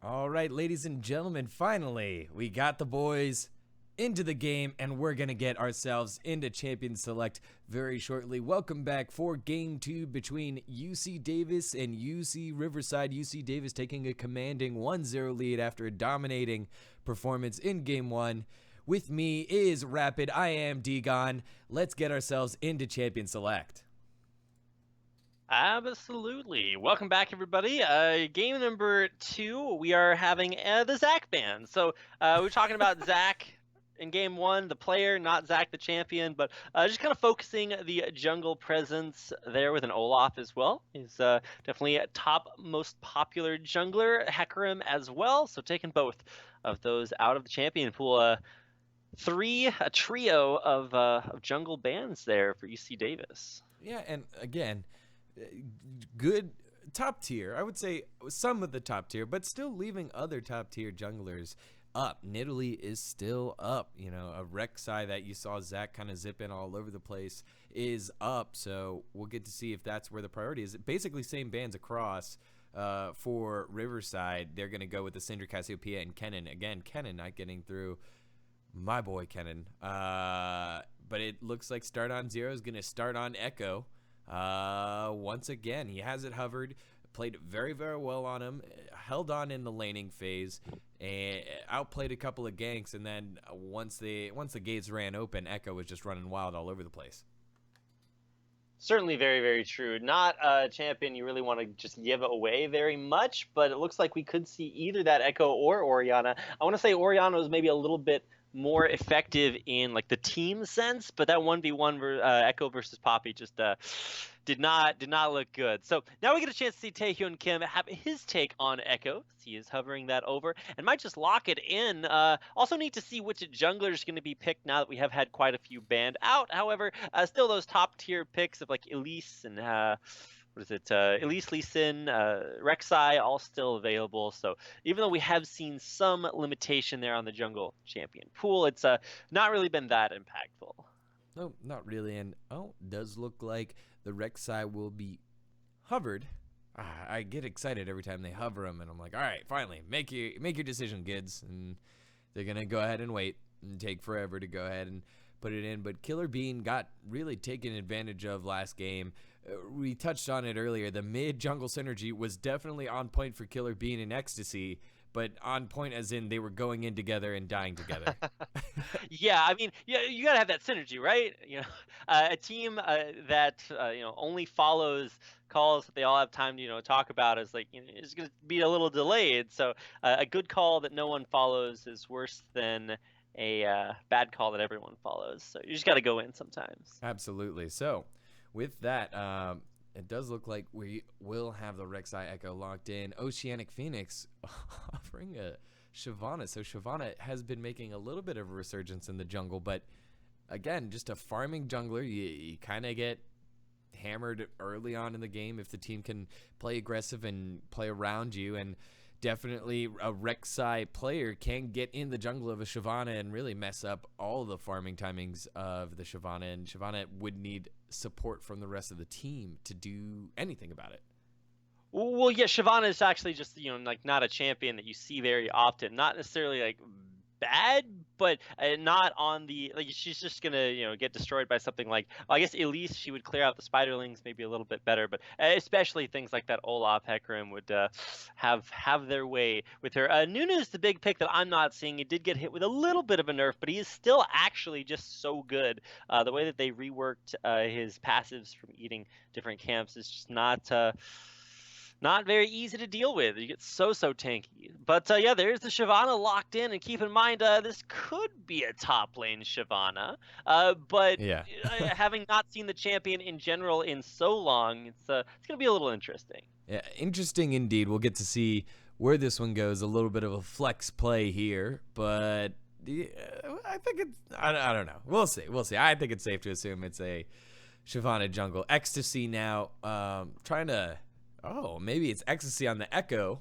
All right, ladies and gentlemen, finally, we got the boys into the game, and we're going to get ourselves into Champion Select very shortly. Welcome back for Game 2 between UC Davis and UC Riverside. UC Davis taking a commanding 1-0 lead after a dominating performance in Game 1. With me is Rapid. I am Degon. Let's get ourselves into Champion Select. Absolutely. Welcome back, everybody. Game number 2, we are having the Zach band. So we're talking about Zach in Game 1, the player, not Zach the champion, but just kind of focusing the jungle presence there with an Olaf as well. He's definitely a top most popular jungler, Hecarim as well. So taking both of those out of the champion pool. A trio of jungle bands there for UC Davis. Yeah, and again, good top tier. I would say some of the top tier, but still leaving other top tier junglers up. Nidalee is still up. You know, a Riverside that you saw Zach kind of zipping all over the place is up. So we'll get to see if that's where the priority is. Basically, same bands across. For Riverside, they're going to go with the Syndra, Cassiopeia, and Kennen. Again, Kennen not getting through. My boy Kennen. But it looks like Start on Zero is going to start on Echo. Once again, he has it hovered, played very, very well on him, held on in the laning phase, and outplayed a couple of ganks, and then once the gates ran open, Echo was just running wild all over the place. Certainly very, very true. Not a champion you really want to just give away very much, but it looks like we could see either that Echo or Orianna. I want to say Orianna was maybe a little bit more effective in like the team sense, but that 1v1 Echo versus Poppy just did not look good. So now we get a chance to see Taehyun Kim have his take on Echo. He is hovering that over and might just lock it in. Also need to see which jungler is going to be picked now that we have had quite a few banned out. However, still those top tier picks of like Elise and Elise, Lee Sin, Rek'Sai, all still available. So even though we have seen some limitation there on the jungle champion pool, it's not really been that impactful. No, not really. And does look like the Rek'Sai will be hovered. I get excited every time they hover him, and I'm like, all right, finally, make your decision, kids. And they're gonna go ahead and wait and take forever to go ahead and put it in. But Killer Bean got really taken advantage of last game. We touched on it earlier. The mid jungle synergy was definitely on point for Killer Bean and Ecstasy, but on point as in they were going in together and dying together. Yeah, I mean, you gotta have that synergy, right? You know, a team that only follows calls that they all have time to talk about is like is gonna be a little delayed. So a good call that no one follows is worse than a bad call that everyone follows. So you just got to go in sometimes. Absolutely. So with that, it does look like we will have the Rek'Sai Echo locked in. Oceanic Phoenix offering a Shyvana. So Shyvana has been making a little bit of a resurgence in the jungle, but again, just a farming jungler. You kind of get hammered early on in the game if the team can play aggressive and play around you, and definitely a Rek'Sai player can get in the jungle of a Shyvana and really mess up all the farming timings of the Shyvana, and Shyvana would need support from the rest of the team to do anything about it. Well, yeah, Shyvana is actually just like not a champion that you see very often. Not necessarily like bad, but not on the she's just gonna get destroyed by something like, well, I guess Elise, she would clear out the spiderlings maybe a little bit better, but especially things like that Olaf Hecarim would have their way with her. Nunu's the big pick that I'm not seeing. He did get hit with a little bit of a nerf, but he is still actually just so good. The way that they reworked his passives from eating different camps is just not very easy to deal with. You get so tanky. But yeah, there's the Shyvana locked in, and keep in mind this could be a top lane Shyvana. But yeah. Having not seen the champion in general in so long, it's gonna be a little interesting. Yeah, interesting indeed. We'll get to see where this one goes. A little bit of a flex play here, but I think it's I don't know. We'll see. I think it's safe to assume it's a Shyvana jungle. Ecstasy now trying to. Oh, maybe it's Ecstasy on the Echo,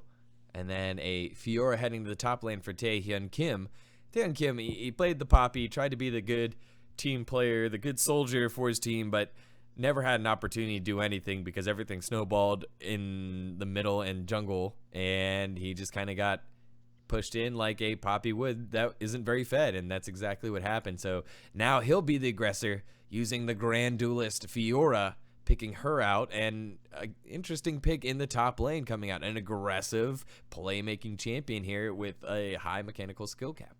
and then a Fiora heading to the top lane for Taehyun Kim. Taehyun Kim, he played the Poppy, tried to be the good team player, the good soldier for his team, but never had an opportunity to do anything because everything snowballed in the middle and jungle, and he just kind of got pushed in like a poppy would that isn't very fed, and that's exactly what happened. So now he'll be the aggressor using the Grand Duelist Fiora, picking her out, and an interesting pick in the top lane coming out. An aggressive playmaking champion here with a high mechanical skill cap.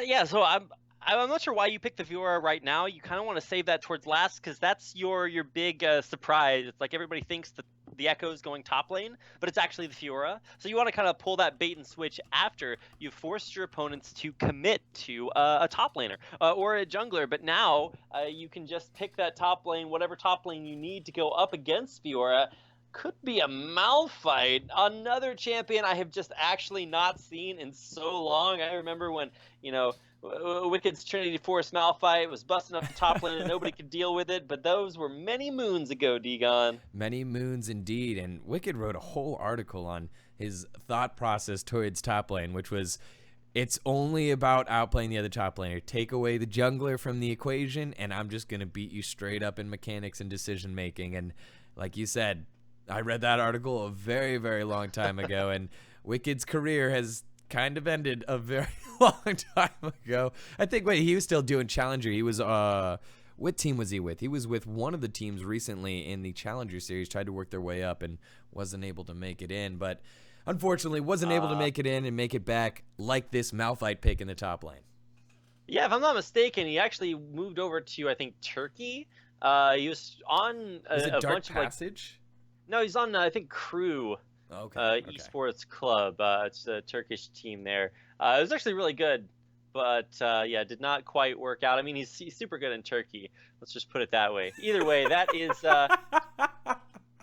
Yeah, so I'm not sure why you picked the Fiora right now. You kind of want to save that towards last because that's your big surprise. It's like everybody thinks that the Echo's going top lane, but it's actually the Fiora. So you want to kind of pull that bait and switch after you've forced your opponents to commit to a top laner or a jungler. But now you can just pick that top lane, whatever top lane you need to go up against Fiora. Could be a Malphite, another champion I have just actually not seen in so long. I remember when, Wicked's Trinity Force Malphite was busting up the top lane and nobody could deal with it, but those were many moons ago, Degon. Many moons indeed, and Wicked wrote a whole article on his thought process towards top lane, which was, it's only about outplaying the other top laner. Take away the jungler from the equation, and I'm just going to beat you straight up in mechanics and decision making. And like you said, I read that article a very, very long time ago, and Wicked's career has kind of ended a very long time ago. I think, he was still doing Challenger. He was, what team was he with? He was with one of the teams recently in the Challenger series, tried to work their way up and wasn't able to make it in, but unfortunately wasn't able to make it in and make it back like this Malphite pick in the top lane. Yeah, if I'm not mistaken, he actually moved over to, I think, Turkey. He was on a Dark bunch Passage? No, he's on, I think, Crew Esports Club. It's a Turkish team there. It was actually really good, but yeah, did not quite work out. I mean, he's super good in Turkey. Let's just put it that way. Either way, that is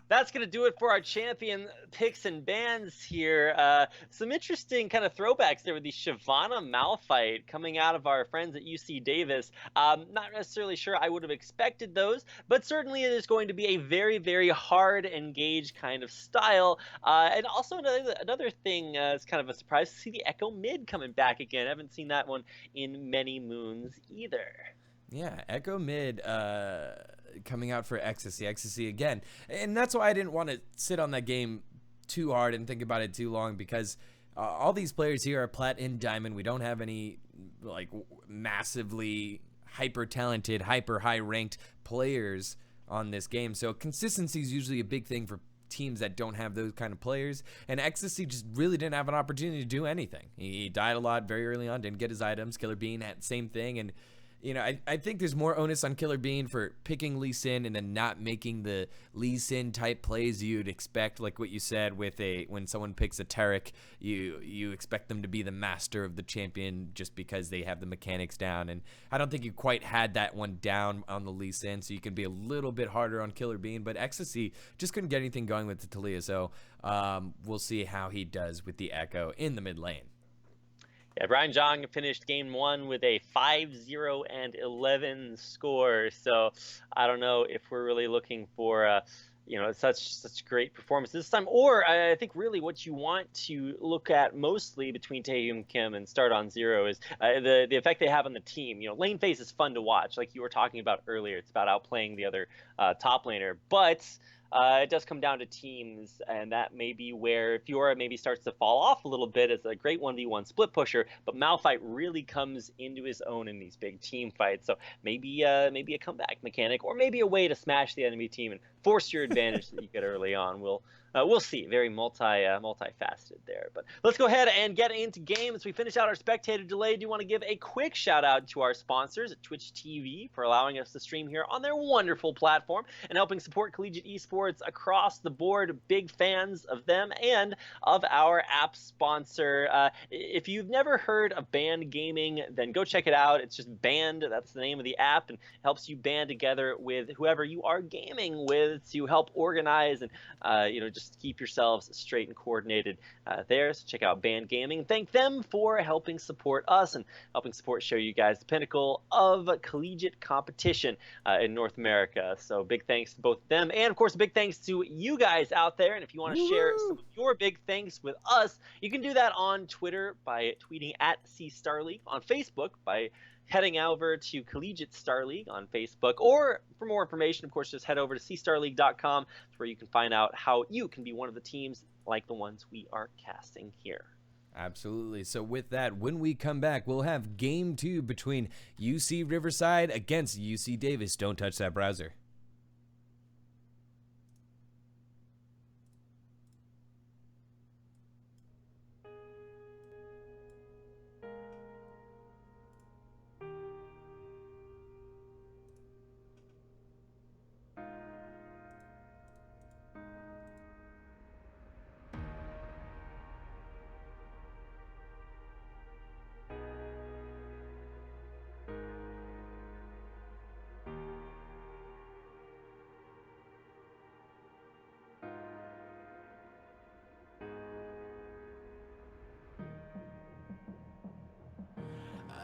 that's going to do it for our champion picks and bans here. Some interesting kind of throwbacks there with the Shyvana Malphite coming out of our friends at UC Davis. Not necessarily sure I would have expected those, but certainly it is going to be a very, very hard engaged kind of style. And also another thing is kind of a surprise to see the Echo mid coming back again. I haven't seen that one in many moons either. Yeah, Echo mid coming out for Ecstasy again. And that's why I didn't want to sit on that game too hard and think about it too long, because all these players here are plat and diamond. We don't have any massively hyper talented, hyper high ranked players on this game. So consistency is usually a big thing for teams that don't have those kind of players, and Ecstasy just really didn't have an opportunity to do anything. He died a lot very early on, didn't get his items. Killer Bean had the same thing, and I think there's more onus on Killer Bean for picking Lee Sin and then not making the Lee Sin type plays you'd expect, like what you said with when someone picks a Taric, you expect them to be the master of the champion just because they have the mechanics down, and I don't think you quite had that one down on the Lee Sin, so you can be a little bit harder on Killer Bean, but Ecstasy just couldn't get anything going with the Talia, so we'll see how he does with the Echo in the mid lane. Yeah, Brian Jong finished game one with a 5-0-11 score. So I don't know if we're really looking for such great performance this time, or I think really what you want to look at mostly between Taehyung Kim and Start on Zero is the effect they have on the team. Lane phase is fun to watch, like you were talking about earlier. It's about outplaying the other top laner, but it does come down to teams, and that may be where Fiora maybe starts to fall off a little bit as a great 1v1 split pusher, but Malphite really comes into his own in these big team fights. So maybe a comeback mechanic, or maybe a way to smash the enemy team and force your advantage that you get early on. We'll see. Very multifaceted there. But let's go ahead and get into games. We finish out our spectator delay. I do want to give a quick shout out to our sponsors at Twitch TV for allowing us to stream here on their wonderful platform and helping support collegiate esports across the board. Big fans of them and of our app sponsor. If you've never heard of Band Gaming, then go check it out. It's just Band. That's the name of the app, and helps you band together with whoever you are gaming with to help organize and just keep yourselves straight and coordinated there. So check out Band Gaming. Thank them for helping support us and helping show you guys the pinnacle of collegiate competition in North America. So big thanks to both of them, and of course a big thanks to you guys out there. And if you want to share some of your big thanks with us, you can do that on Twitter by tweeting at CStarLeague, on Facebook by heading over to Collegiate Star League on Facebook, or for more information, of course, just head over to cstarleague.com. It's where you can find out how you can be one of the teams like the ones we are casting here. Absolutely. So with that, when we come back, we'll have game 2 between UC Riverside against UC Davis. Don't touch that browser.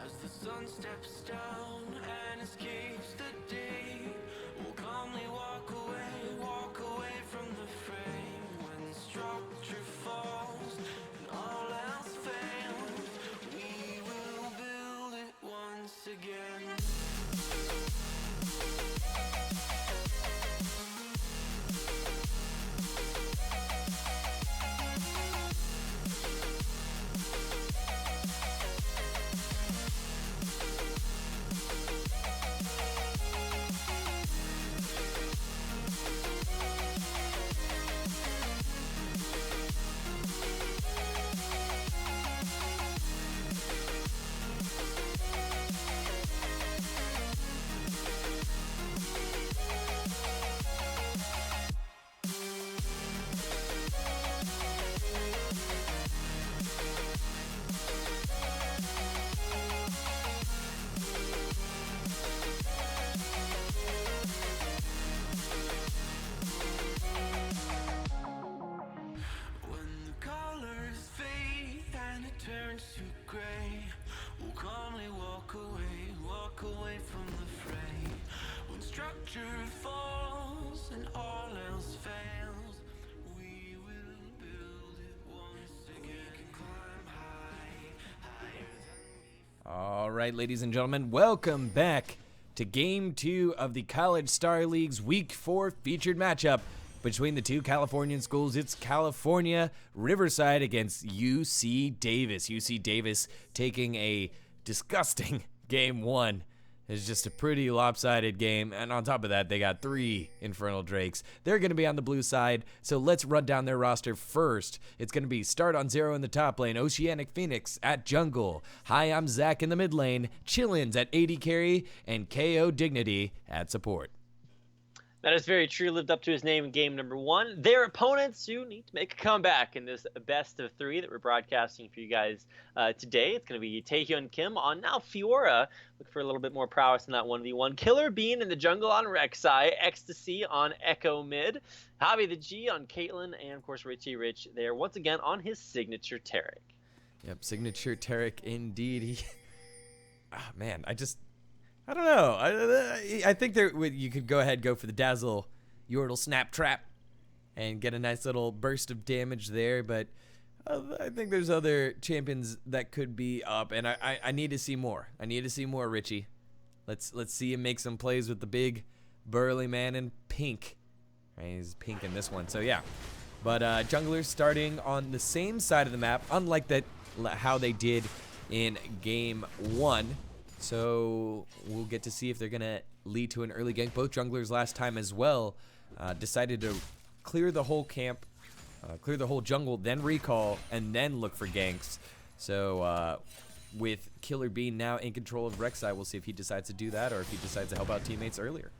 As the sun steps down and escapes the day, we'll calmly walk away from the fray. When structure falls and all else fails, we will build it once again. Turns to gray, we'll calmly walk away from the fray. When structure falls and all else fails, we will build it once again. We can climb higher than before. All right, ladies and gentlemen, welcome back to Game 2 of the College Star League's Week 4 featured matchup between the two Californian schools. It's California Riverside against UC Davis. UC Davis taking a disgusting Game 1. It's just a pretty lopsided game, and on top of that, they got 3 Infernal Drakes. They're going to be on the blue side, so let's run down their roster first. It's going to be Start on 0 in the top lane, Oceanic Phoenix at jungle. Hi, I'm Zach in the mid lane, Chillins at AD carry, and KO Dignity at support. That is very true. Lived up to his name in game number 1. Their opponents who need to make a comeback in this best of 3 that we're broadcasting for you guys today. It's going to be Taehyun Kim on now Fiora. Look for a little bit more prowess in that 1v1. Killer Bean in the jungle on Rek'Sai. Ecstasy on Echo mid. Javi the G on Caitlyn. And, of course, Richie Rich there once again on his signature Taric. Yep, signature Taric indeed. Man, I don't know. I think you could go ahead and go for the Dazzle Yordle Snap Trap and get a nice little burst of damage there, but I think there's other champions that could be up, and I need to see more. I need to see more, Richie. Let's see him make some plays with the big burly man in pink. Right, he's pink in this one, so yeah. But junglers starting on the same side of the map, unlike how they did in Game 1. So we'll get to see if they're going to lead to an early gank. Both junglers last time as well decided to clear the whole camp, clear the whole jungle, then recall, and then look for ganks. So with Killer Bean now in control of Rek'Sai, we'll see if he decides to do that or if he decides to help out teammates earlier.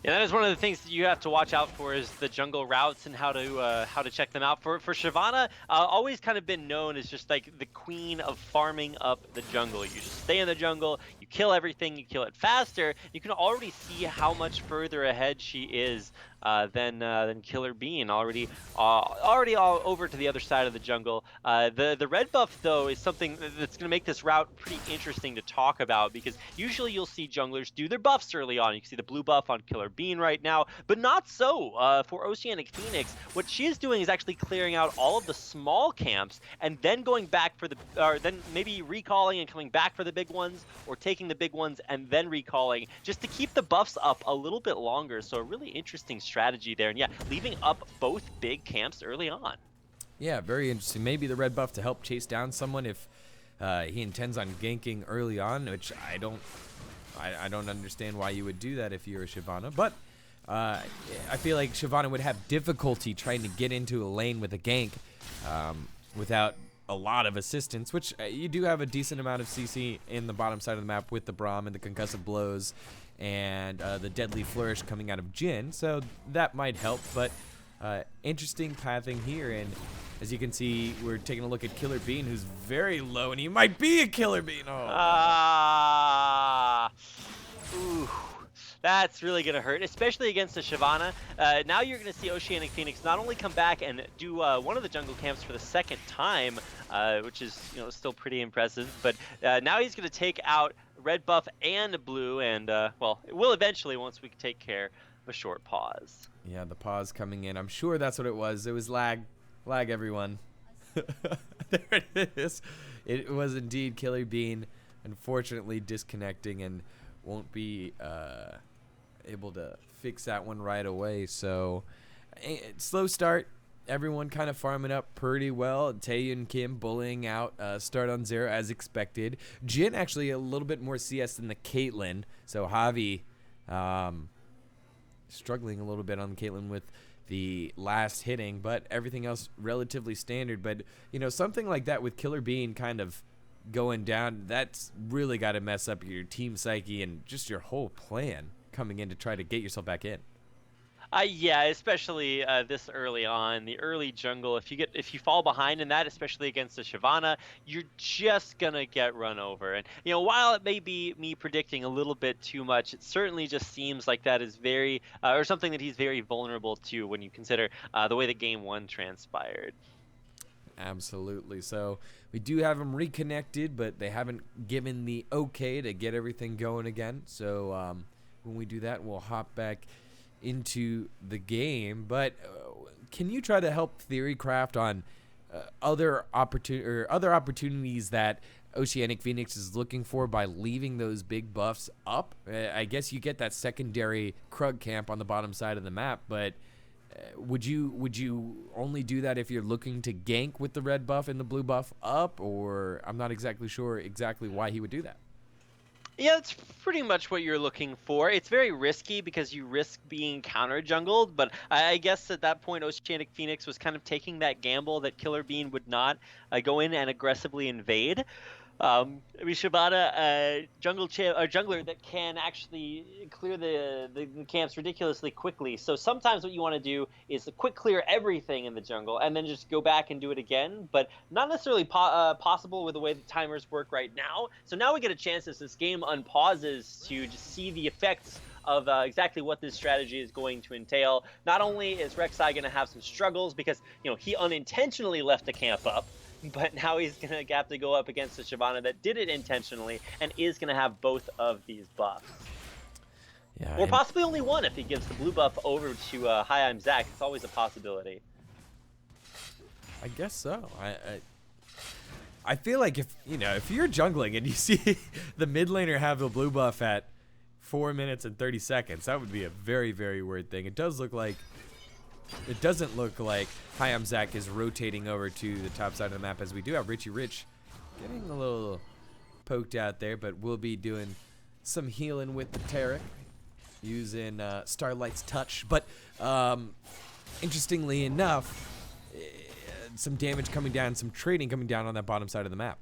Yeah, that is one of the things that you have to watch out for is the jungle routes and how to check them out. For Shyvana, always kind of been known as just like the queen of farming up the jungle. You just stay in the jungle, you kill everything, you kill it faster. You can already see how much further ahead she is than Killer Bean, already all over to the other side of the jungle. The red buff though is something that's going to make this route pretty interesting to talk about, because usually you'll see junglers do their buffs early on. You can see the blue buff on Killer Bean right now, but not so for Oceanic Phoenix. What she is doing is actually clearing out all of the small camps and then going back for then maybe recalling and coming back for the big ones, or taking the big ones and then recalling, just to keep the buffs up a little bit longer. So a really interesting strategy there, and yeah, leaving up both big camps early on. Yeah, very interesting. Maybe the red buff to help chase down someone if he intends on ganking early on, which I don't understand why you would do that if you're a Shyvana. But I feel like Shyvana would have difficulty trying to get into a lane with a gank without a lot of assistance, which you do have a decent amount of CC in the bottom side of the map with the Braum and the concussive blows and the deadly flourish coming out of Jhin, so that might help. But interesting pathing here, and as you can see, we're taking a look at Killer Bean, who's very low, and he might be a Killer Bean. Ooh, that's really going to hurt, especially against a Shyvana. Now you're going to see Oceanic Phoenix not only come back and do one of the jungle camps for the second time, which is still pretty impressive, but now he's going to take out red buff and blue, and well, it will eventually once we take care of a short pause. Yeah, the pause coming in. I'm sure that's what it was. It was lag. Lag, everyone. There it is. It was indeed Killer Bean, unfortunately disconnecting, and won't be able to fix that one right away. So, slow start. Everyone kind of farming up pretty well. Taehyun Kim bullying out start on 0 as expected. Jhin actually a little bit more CS than the Caitlyn. So Javi struggling a little bit on Caitlyn with the last hitting, but everything else relatively standard. But, something like that with Killer Bean kind of going down, that's really got to mess up your team psyche and just your whole plan coming in to try to get yourself back in. Yeah, especially this early on, the early jungle. If you fall behind in that, especially against a Shyvana, you're just gonna get run over. And while it may be me predicting a little bit too much, it certainly just seems like that is very or something that he's very vulnerable to when you consider the way the game 1 transpired. Absolutely. So we do have them reconnected, but they haven't given the okay to get everything going again. So when we do that, we'll hop back into the game. But can you try to help Theorycraft on other opportunities that Oceanic Phoenix is looking for by leaving those big buffs up? I guess you get that secondary Krug camp on the bottom side of the map, but would you only do that if you're looking to gank with the red buff and the blue buff up? Or I'm not exactly sure exactly why he would do that. Yeah, that's pretty much what you're looking for. It's very risky because you risk being counter-jungled, but I guess at that point Oceanic Phoenix was kind of taking that gamble that Killer Bean would not go in and aggressively invade. Shyvana, jungler that can actually clear the camps ridiculously quickly. So sometimes what you want to do is quick clear everything in the jungle and then just go back and do it again, but not necessarily possible with the way the timers work right now. So now we get a chance as this game unpauses to just see the effects of exactly what this strategy is going to entail. Not only is Riverside going to have some struggles because he unintentionally left the camp up, but now he's going to have to go up against the Shyvana that did it intentionally and is going to have both of these buffs. Yeah, or possibly only one if he gives the blue buff over to Hi, I'm Zach. It's always a possibility. I guess so. I feel like if you're jungling and you see the mid laner have the blue buff at 4 minutes and 30 seconds, that would be a very, very weird thing. It doesn't look like Hi, I'm Zach is rotating over to the top side of the map, as we do have Richie Rich getting a little poked out there, but we'll be doing some healing with the Taric using Starlight's touch. But interestingly enough, some damage coming down, some trading coming down on that bottom side of the map.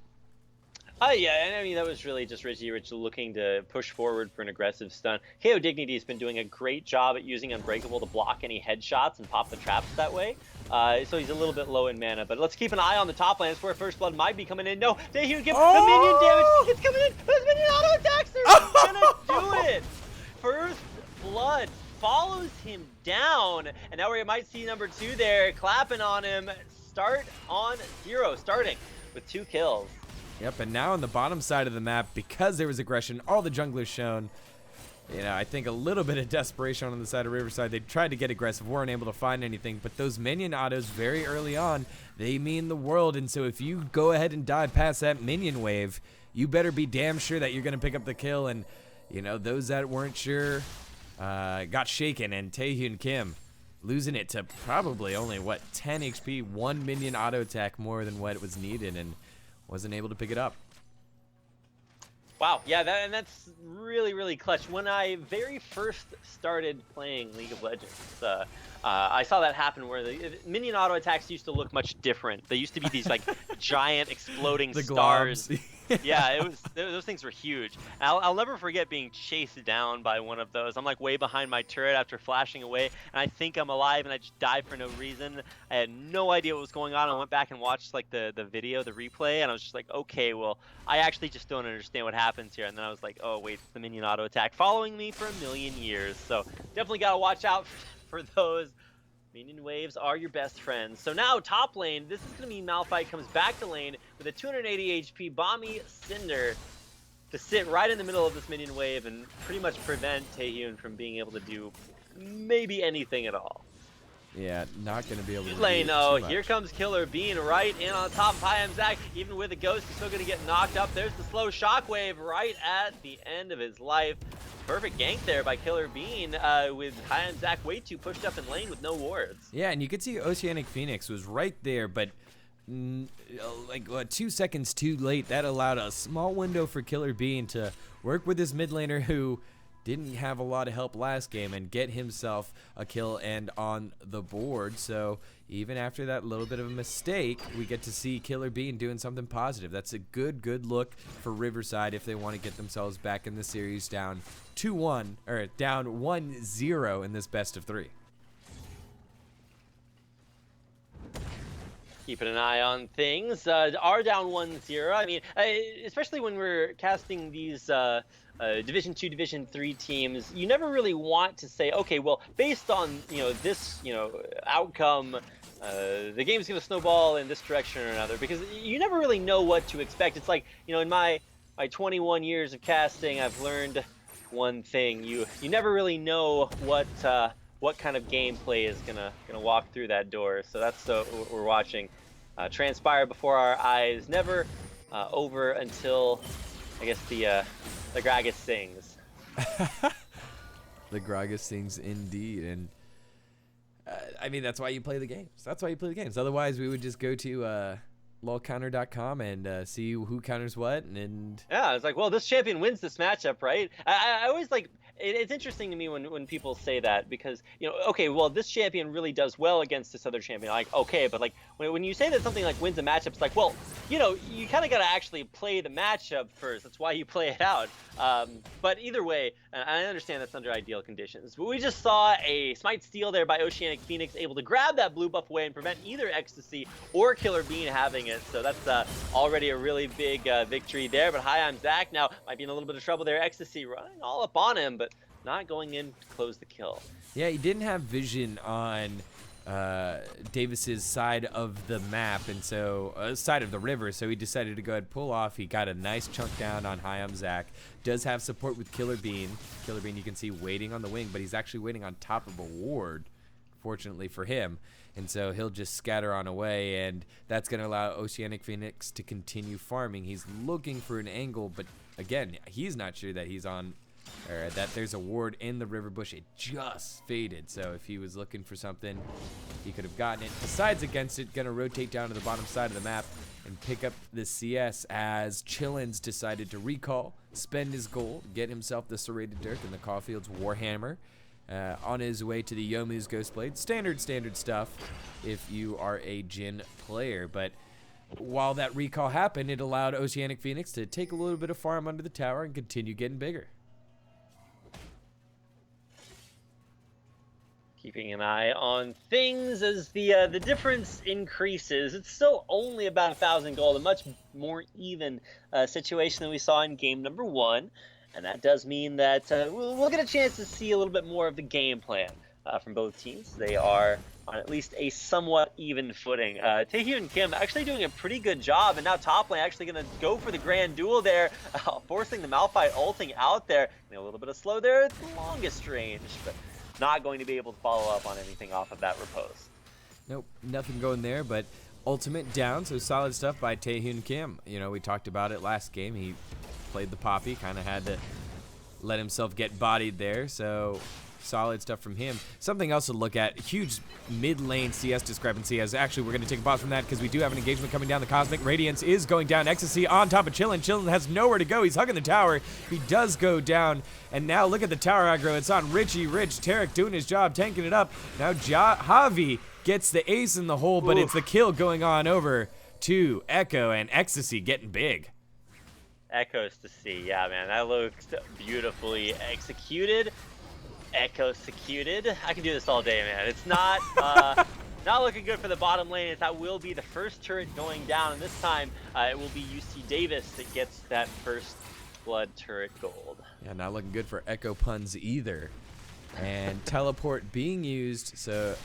Yeah, and I mean, that was really just Richie Rich looking to push forward for an aggressive stun. KO Dignity has been doing a great job at using Unbreakable to block any headshots and pop the traps that way. So he's a little bit low in mana, but let's keep an eye on the top lane. That's where First Blood might be coming in. No, Taehyun gives the minion damage. It's coming in. This minion auto attacks her. He's gonna do it. First Blood follows him down, and now we might see number 2 there clapping on him. Start on 0, starting with 2 kills. Yep, and now on the bottom side of the map, because there was aggression, all the junglers shown, I think a little bit of desperation on the side of Riverside. They tried to get aggressive, weren't able to find anything, but those minion autos very early on, they mean the world. And so if you go ahead and dive past that minion wave, you better be damn sure that you're going to pick up the kill. And, those that weren't sure got shaken, and Taehyun Kim losing it to probably only, what, 10 HP, 1 minion auto attack more than what was needed, and wasn't able to pick it up. Wow, yeah, that's really, really clutch. When I very first started playing League of Legends, I saw that happen where the minion auto attacks used to look much different. They used to be these like giant exploding The stars. globs. Yeah, those things were huge. I'll never forget being chased down by one of those. I'm like way behind my turret after flashing away, and I think I'm alive, and I just died for no reason. I had no idea what was going on. I went back and watched like the video, the replay, and I was just like, okay, well, I actually just don't understand what happens here. And then I was like, oh wait, it's the minion auto attack following me for a million years. So definitely gotta watch out for those. Minion waves are your best friends. So now top lane, this is going to mean Malphite comes back to lane with a 280 HP Bomby Cinder to sit right in the middle of this minion wave and pretty much prevent Taehyun from being able to do maybe anything at all. Yeah, not going to be able to Mid lane, do oh, too here much. comes Killer Bean right in on top of Hayam Zach. Even with a ghost, he's still going to get knocked up. There's the slow shockwave right at the end of his life. Perfect gank there by Killer Bean with Hayam Zach way too pushed up in lane with no wards. Yeah, and you could see Oceanic Phoenix was right there, but like 2 seconds too late. That allowed a small window for Killer Bean to work with his mid laner who didn't have a lot of help last game and get himself a kill and on the board. So even after that little bit of a mistake, we get to see Killer Bean doing something positive. That's a good look for Riverside if they want to get themselves back in the series down 2-1 or down 1-0 in this best of 3. Keeping an eye on things. Are down 1-0. I mean, especially when we're casting these Division 2, Division 3 teams, you never really want to say, okay, well, based on, this, outcome, the game's going to snowball in this direction or another, because you never really know what to expect. It's like, in my 21 years of casting, I've learned one thing. You never really know what kind of gameplay is gonna walk through that door. So that's what we're watching transpire before our eyes. Never over until, I guess, the Gragas sings. The Gragas sings indeed, and I mean that's why you play the games. That's why you play the games. Otherwise, we would just go to lolcounter.com and see who counters what, and yeah, it's like, well, this champion wins this matchup, right? I always like. It's interesting to me when people say that, because okay, well, this champion really does well against this other champion. Like, okay, but like when you say that something like wins a matchup, it's like, well, you kind of got to actually play the matchup first. That's why you play it out. But either way, I understand that's under ideal conditions. But we just saw a smite steal there by Oceanic Phoenix, able to grab that blue buff away and prevent either Ecstasy or Killer Bean having it. So that's already a really big victory there. But hi, I'm Zach. Now might be in a little bit of trouble there. Ecstasy running all up on him, but not going in to close the kill. yeah, he didn't have vision on Davis's side of the map, and so side of the river, so he decided to go ahead and pull off. He got a nice chunk down on Hayam Zach. Does have support with Killer Bean. Killer Bean you can see waiting on the wing, but he's actually waiting on top of a ward, fortunately for him, and so he'll just scatter on away, and that's going to allow Oceanic Phoenix to continue farming. He's looking for an angle, but again, he's not sure that he's on, or that there's a ward in the river bush. It just faded, so if he was looking for something, he could have gotten it. Besides against it, gonna rotate down to the bottom side of the map and pick up the CS as Chillins decided to recall, spend his gold, get himself the Serrated Dirk and the Caulfield's Warhammer on his way to the Yomu's Ghostblade. Standard stuff if you are a Jhin player, but while that recall happened, it allowed Oceanic Phoenix to take a little bit of farm under the tower and continue getting bigger. Keeping an eye on things as the difference increases. It's still only about 1,000 gold, a much more even situation than we saw in game number 1, and that does mean that we'll get a chance to see a little bit more of the game plan from both teams. They are on at least a somewhat even footing. Taehyun and Kim actually doing a pretty good job, and now top lane actually going to go for the grand duel there, forcing the Malphite ulting out there. A little bit of slow there at the longest range, but not going to be able to follow up on anything off of that riposte. Nope, nothing going there, but ultimate down, so solid stuff by Taehyun Kim. We talked about it last game. He played the Poppy, kind of had to let himself get bodied there, so solid stuff from him. Something else to look at, huge mid-lane CS discrepancy, as actually we're going to take a pause from that because we do have an engagement coming down. The Cosmic Radiance is going down. Ecstasy on top of Chillin. Chillin has nowhere to go. He's hugging the tower. He does go down, and now look at the tower aggro. It's on Richie Rich. Tarek doing his job, tanking it up. Now Javi gets the ace in the hole, but it's the kill going on over to Echo, and Ecstasy getting big. Echoes to see, yeah, man, that looked beautifully executed. Echo executed. I can do this all day, man. It's not not looking good for the bottom lane, as that will be the first turret going down, and this time it will be UC Davis that gets that first blood turret gold. Yeah, not looking good for Echo puns either. And teleport being used, so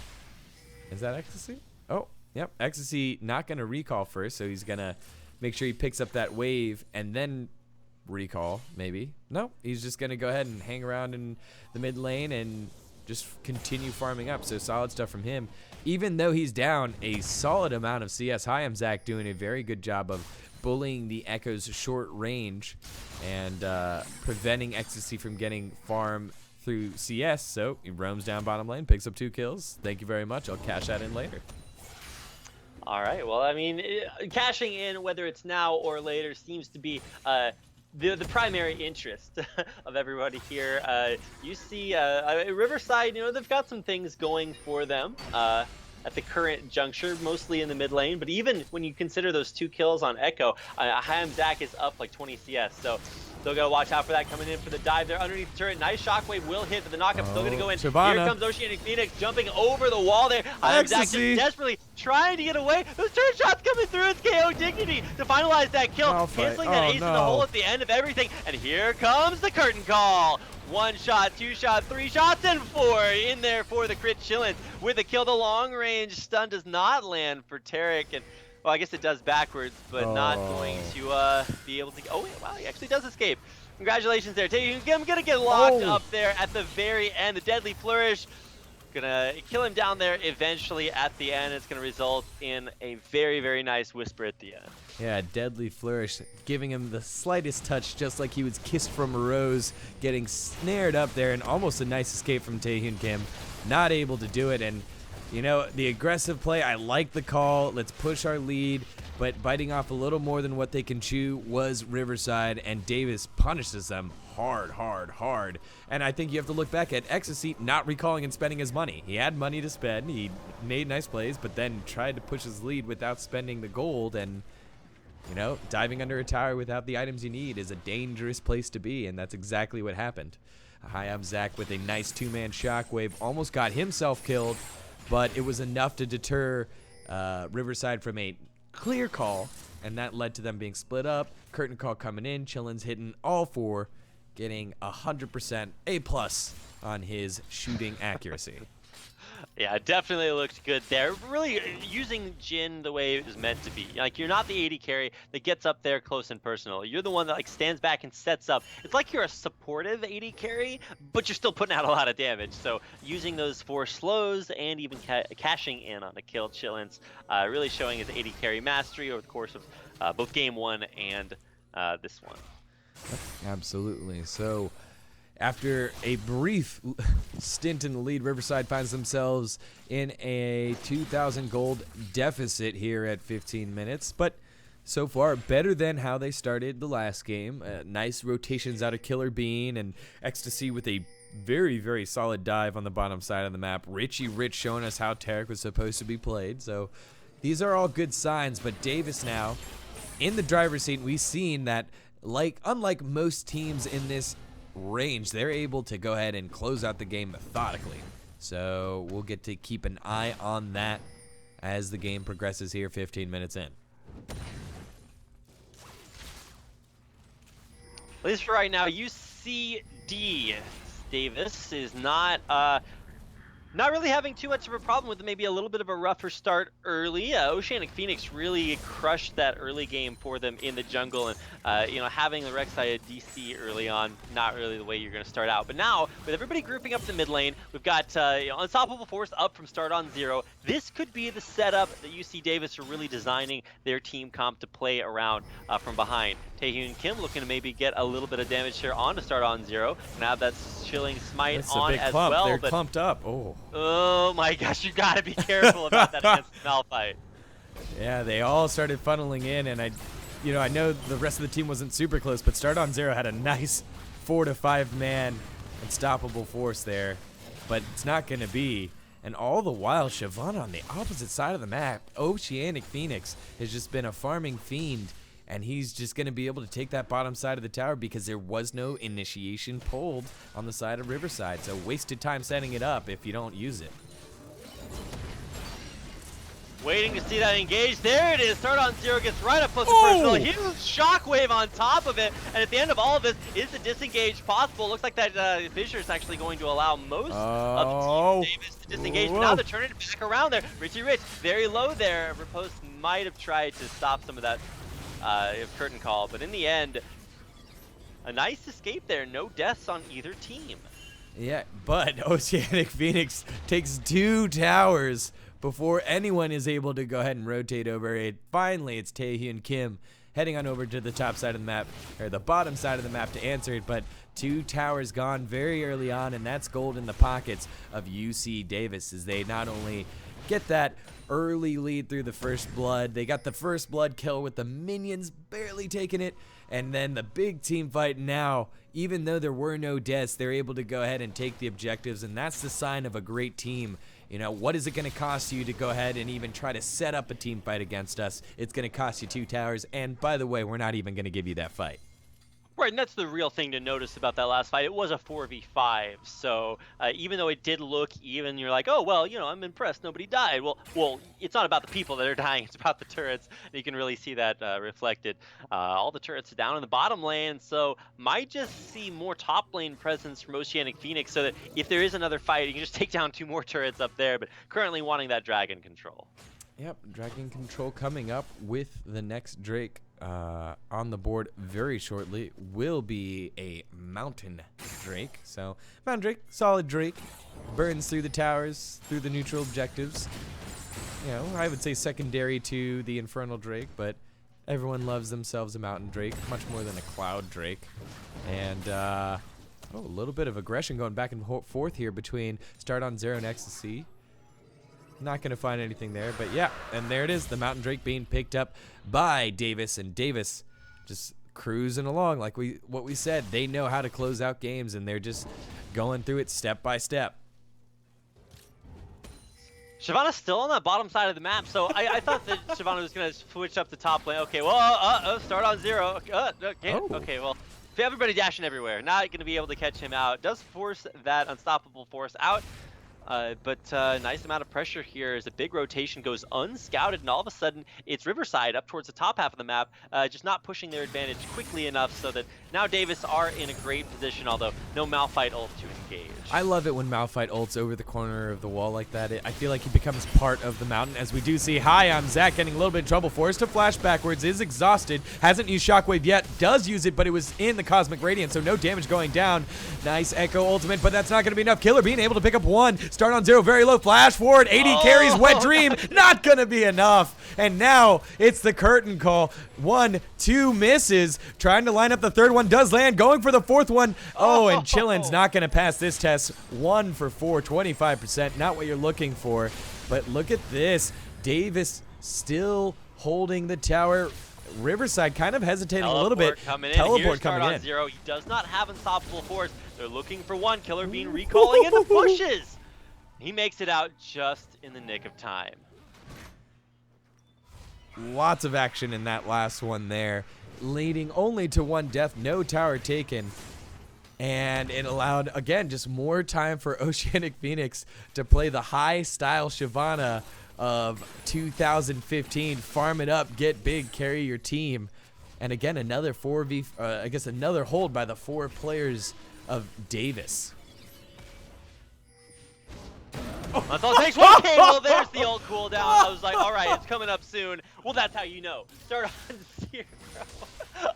is that Ecstasy? Oh, yep, Ecstasy not gonna recall first, so he's gonna make sure he picks up that wave and then recall, maybe. No, he's just going to go ahead and hang around in the mid lane and just continue farming up. So solid stuff from him. Even though he's down a solid amount of CS, I'm Zach doing a very good job of bullying the Echo's short range and preventing Ecstasy from getting farm through CS. So he roams down bottom lane, picks up 2 kills. Thank you very much. I'll cash that in later. All right, well, I mean, cashing in, whether it's now or later, seems to be the primary interest of everybody here. You see Riverside, you know, they've got some things going for them at the current juncture, mostly in the mid lane, but even when you consider those 2 kills on Echo, I'm Zach is up like 20 CS, so still gotta watch out for that coming in for the dive there underneath the turret. Nice shockwave will hit, but the knockup still gonna go in. Shyvana. Here comes Oceanic Phoenix jumping over the wall there. I'm Zach just desperately trying to get away. Those turret shots coming through. It's KO Dignity to finalize that kill, canceling that ace in the hole at the end of everything. And here comes the curtain call. 1 shot, 2 shot, 3 shots, and 4 in there for the crit Chillin with the kill. The long range stun does not land for Tarek, and well, I guess it does backwards, but not going to be able to. Oh, wow, he actually does escape. Congratulations there. I'm gonna get locked up there at the very end. The Deadly Flourish gonna kill him down there eventually at the end. It's gonna result in a very, very nice whisper at the end. Yeah, Deadly Flourish, giving him the slightest touch, just like he was kissed from a rose, getting snared up there, and almost a nice escape from Taehyun Kim. Not able to do it, and you know, the aggressive play, I like the call. Let's push our lead, but biting off a little more than what they can chew was Riverside, and Davis punishes them hard, hard, hard. And I think you have to look back at Ecstasy not recalling and spending his money. He had money to spend, he made nice plays, but then tried to push his lead without spending the gold, and you know, diving under a tower without the items you need is a dangerous place to be, and that's exactly what happened. Hi, I'm Zach with a nice 2-man shockwave, almost got himself killed, but it was enough to deter Riverside from a clear call, and that led to them being split up. Curtain call coming in, Chillin's hitting all 4, getting 100% A+ on his shooting accuracy. Yeah, definitely looked good there. Really using Jhin the way it was meant to be. Like, you're not the AD carry that gets up there close and personal. You're the one that like stands back and sets up. It's like you're a supportive AD carry, but you're still putting out a lot of damage. So using those 4 slows and even cashing in on a kill, Chillins really showing his AD carry mastery over the course of both game 1 and this one. Absolutely. So after a brief stint in the lead, Riverside finds themselves in a 2,000 gold deficit here at 15 minutes. But so far, better than how they started the last game. Nice rotations out of Killer Bean and Ecstasy with a very, very solid dive on the bottom side of the map. Richie Rich showing us how Tarek was supposed to be played. So these are all good signs. But Davis now in the driver's seat. We've seen that, unlike most teams in this range, they're able to go ahead and close out the game methodically. So we'll get to keep an eye on that as the game progresses here 15 minutes in. At least for right now, UCD Davis is not really having too much of a problem with maybe a little bit of a rougher start early. Oceanic Phoenix really crushed that early game for them in the jungle, and having the Rek'Sai DC early on, not really the way you're going to start out. But now, with everybody grouping up the mid lane, we've got Unstoppable Force up from start on 0. This could be the setup that UC Davis are really designing their team comp to play around from behind. Taehyun Kim looking to maybe get a little bit of damage here on to start on 0. Now that's chilling smite That's on a big as clump. well. They're But clumped up. oh my gosh, you got to be careful about that against Malphite. Yeah, they all started funneling in, and I know the rest of the team wasn't super close, but Start on 0 had a nice 4 to 5 man unstoppable force there, but it's not going to be. And all the while, Shyvana on the opposite side of the map, Oceanic Phoenix has just been a farming fiend, and he's just going to be able to take that bottom side of the tower because there was no initiation pulled on the side of Riverside, so wasted time setting it up if you don't use it. Waiting to see that engage. There it is. Start on 0 gets right up close to personal. Huge shockwave on top of it. And at the end of all of this, is the disengage possible? Looks like that Fissure is actually going to allow most of the team Davis to disengage. But now they're turning it back around there. Richie Rich, very low there. Riposte might have tried to stop some of that curtain call. But in the end, a nice escape there. No deaths on either team. Yeah, but Oceanic Phoenix takes 2 towers before anyone is able to go ahead and rotate over it. Finally, it's Taehyun Kim heading on over to the top side of the map, or the bottom side of the map to answer it, but 2 towers gone very early on, and that's gold in the pockets of UC Davis as they not only get that early lead through the first blood, they got the first blood kill with the minions barely taking it, and then the big team fight now, even though there were no deaths, they're able to go ahead and take the objectives, and that's the sign of a great team. What is it going to cost you to go ahead and even try to set up a team fight against us? It's going to cost you 2 towers, and by the way, we're not even going to give you that fight. Right, and that's the real thing to notice about that last fight. It was a 4v5, so even though it did look even, you're like, oh, well, I'm impressed. Nobody died. Well, it's not about the people that are dying. It's about the turrets. And you can really see that reflected. All the turrets are down in the bottom lane, so might just see more top lane presence from Oceanic Phoenix so that if there is another fight, you can just take down 2 more turrets up there, but currently wanting that dragon control. Yep, dragon control coming up with the next Drake. On the board very shortly will be a Mountain Drake. So Mountain Drake, solid Drake, burns through the towers, through the neutral objectives. I would say secondary to the Infernal Drake, but everyone loves themselves a Mountain Drake, much more than a Cloud Drake. And a little bit of aggression going back and forth here between Start on 0 and Ecstasy. Not going to find anything there, but yeah, and there it is, the Mountain Drake being picked up by Davis, and Davis just cruising along like what we said. They know how to close out games, and they're just going through it step by step. Shyvana's still on that bottom side of the map, so I thought that Shyvana was going to switch up the top lane. Okay, well, Start on 0. Okay, well, everybody dashing everywhere. Not going to be able to catch him out. Does force that unstoppable force out. But nice amount of pressure here as a big rotation goes unscouted, and all of a sudden it's Riverside up towards the top half of the map, just not pushing their advantage quickly enough so that now Davis are in a great position, although no Malphite ult to engage. I love it when Malphite ults over the corner of the wall like that. I feel like he becomes part of the mountain, as we do see. Hi, I'm Zach, getting a little bit in trouble. Forced to flash backwards, is exhausted, hasn't used Shockwave yet, does use it, but it was in the Cosmic Radiance, so no damage going down. Nice Echo ultimate, but that's not going to be enough. Killer being able to pick up 1. Start on 0, very low, flash forward, 80 carries, Wet Dream, not going to be enough. And now it's the curtain call. 1, 2 misses, trying to line up the 3rd one, does land, going for the 4th one. Oh, and Chillin's not going to pass this test. 1 for 4, 25%, not what you're looking for. But look at this, Davis still holding the tower. Riverside kind of hesitating a little bit. Teleport coming in. 0. He does not have unstoppable force. They're looking for 1. Killer Bean recalling in the bushes. He makes it out just in the nick of time. Lots of action in that last one there, leading only to 1 death, no tower taken. And it allowed, again, just more time for Oceanic Phoenix to play the high-style Shyvana of 2015. Farm it up, get big, carry your team. And again, another another hold by the 4 players of Davis. That's all it takes. Okay, well, there's the ult cooldown. I was like, all right, it's coming up soon. Well, that's how you know. Start on 0.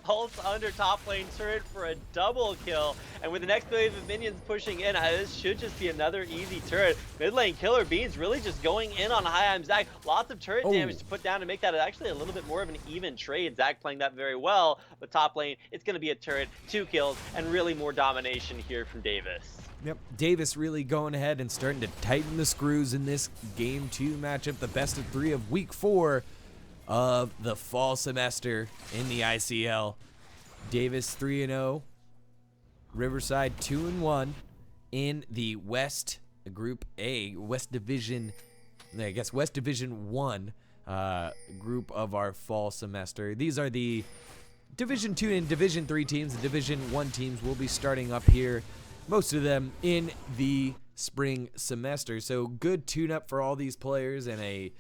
Ults under top lane turret for a double kill. And with the next wave of minions pushing in, this should just be another easy turret. Mid lane Killer Beans really just going in on High Zac. Lots of turret damage to put down to make that actually a little bit more of an even trade. Zac playing that very well. But top lane, it's going to be a turret, 2 kills, and really more domination here from Davis. Yep, Davis really going ahead and starting to tighten the screws in this Game 2 matchup, the best of 3 of Week 4 of the fall semester in the ICL. Davis 3-0, Riverside 2-1 in the West Group A, West Division 1 group of our fall semester. These are the Division 2 and Division 3 teams. The Division 1 teams will be starting up here, most of them in the spring semester. So good tune-up for all these players and a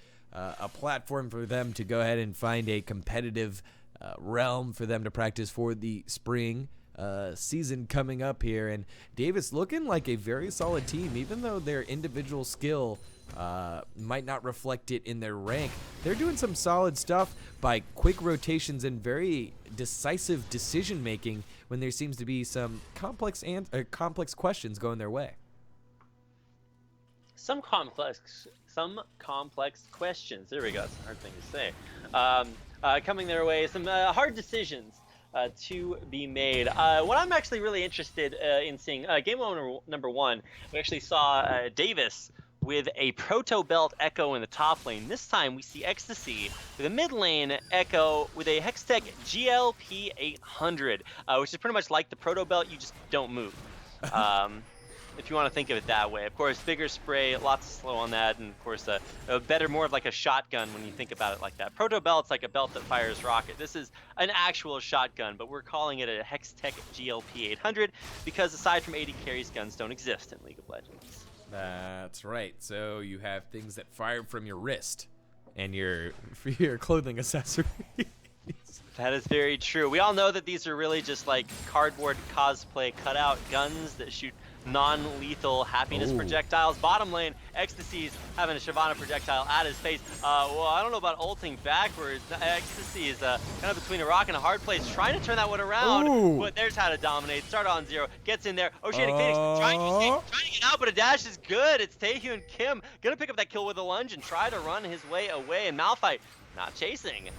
platform for them to go ahead and find a competitive realm for them to practice for the spring season coming up here. And Davis looking like a very solid team, even though their individual skill might not reflect it in their rank. They're doing some solid stuff by quick rotations and very decisive decision making when there seems to be some complex questions going their way. Some complex questions. There we go. That's a hard thing to say. Coming their way, some hard decisions to be made. What I'm actually really interested in seeing, game number 1, we actually saw Davis with a Proto Belt Echo in the top lane. This time we see Ecstasy with a mid lane Echo with a Hextech GLP 800, which is pretty much like the Proto Belt, you just don't move. If you want to think of it that way. Of course, bigger spray, lots of slow on that, and of course a better, more of like a shotgun when you think about it like that. Proto Belt's like a belt that fires rocket. This is an actual shotgun, but we're calling it a Hextech GLP 800 because aside from 80 carries, guns don't exist in League of Legends. That's right. So you have things that fire from your wrist and your clothing accessories. That is very true. We all know that these are really just like cardboard cosplay cutout guns that shoot non-lethal happiness projectiles. Bottom lane, Ecstasy's having a Shyvana projectile at his face. Well, I don't know about ulting backwards. Ecstasy is kind of between a rock and a hard place, trying to turn that one around. But there's how to dominate. Start on 0, gets in there. Oceanic Phoenix trying to get out, but a dash is good. It's Taehyun Kim gonna pick up that kill with a lunge and try to run his way away. And Malphite not chasing.